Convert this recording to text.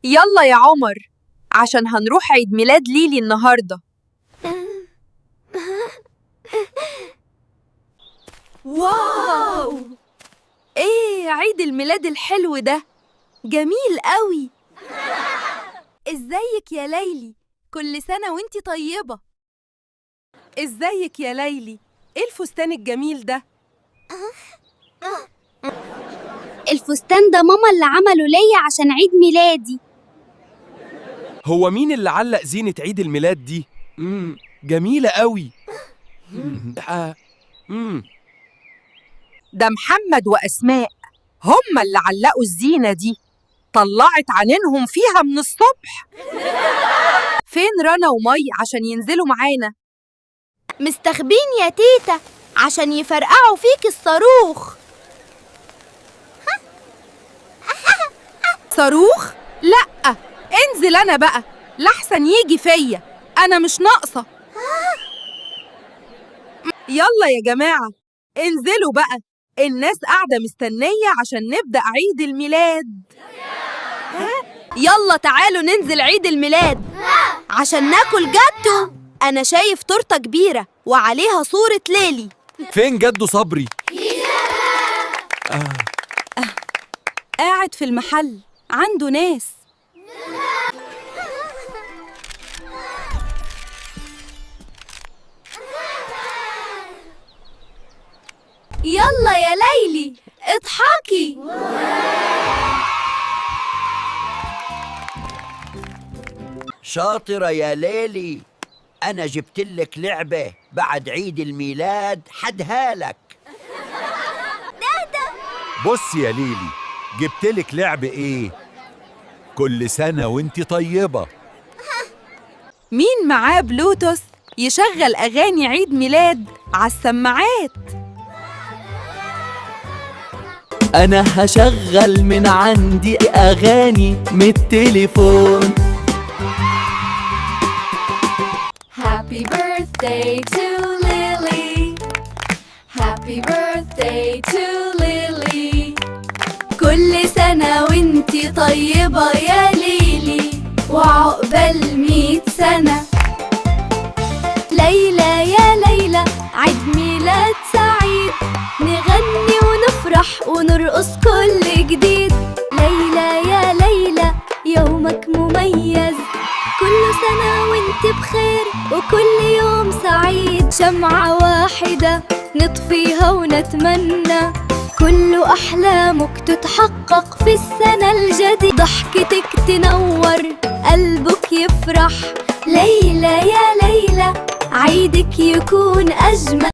يلا يا عمر، عشان هنروح عيد ميلاد ليلي النهاردة. واو! ايه عيد الميلاد الحلو ده؟ جميل قوي. ازيك يا ليلي؟ كل سنة وانتي طيبة. ازيك يا ليلي؟ ايه الفستان الجميل ده؟ الفستان ده ماما اللي عمله ليا عشان عيد ميلادي. هو مين اللي علق زينة عيد الميلاد دي؟ جميلة قوي. ده محمد وأسماء هما اللي علقوا الزينة دي، طلعت عينينهم فيها من الصبح. فين رنا ومي عشان ينزلوا معانا؟ مستخبين يا تيتا عشان يفرقعوا فيك الصاروخ. صاروخ؟ لأ، انزل أنا بقى لحسن يجي فيا، أنا مش ناقصة. يلا يا جماعة انزلوا بقى، الناس قاعدة مستنية عشان نبدأ عيد الميلاد. يلا تعالوا ننزل عيد الميلاد عشان ناكل جاتو. أنا شايف تورتة كبيرة وعليها صورة ليلي. فين جدو صبري؟ قاعد في المحل عنده ناس. يلا يا ليلي اضحكي. شاطرة يا ليلي، أنا جبتلك لعبة بعد عيد الميلاد حدهالك. بص يا ليلي، جبتلك لعب ايه؟ كل سنة وانتي طيبة. مين معاه بلوتوث يشغل أغاني عيد ميلاد على السماعات؟ أنا هشغل من عندي أغاني من التليفون. Happy birthday to Lily. Happy birthday to Lily. كل سنة وانتي طيبة يا ليلي، وعقبال 100 سنة. ليلى يا ليلى عيد ميلاد سعيد، نغني ونفرح ونرقص كل جديد. ليلى يا ليلى يومك مميز، كل سنة وانت بخير وكل يوم سعيد. شمعة واحدة نطفيها ونتمنى كل أحلامك تتحقق في السنة الجديدة. ضحكتك تنور قلبك يفرح. ليلى يا ليلى عيدك يكون أجمل.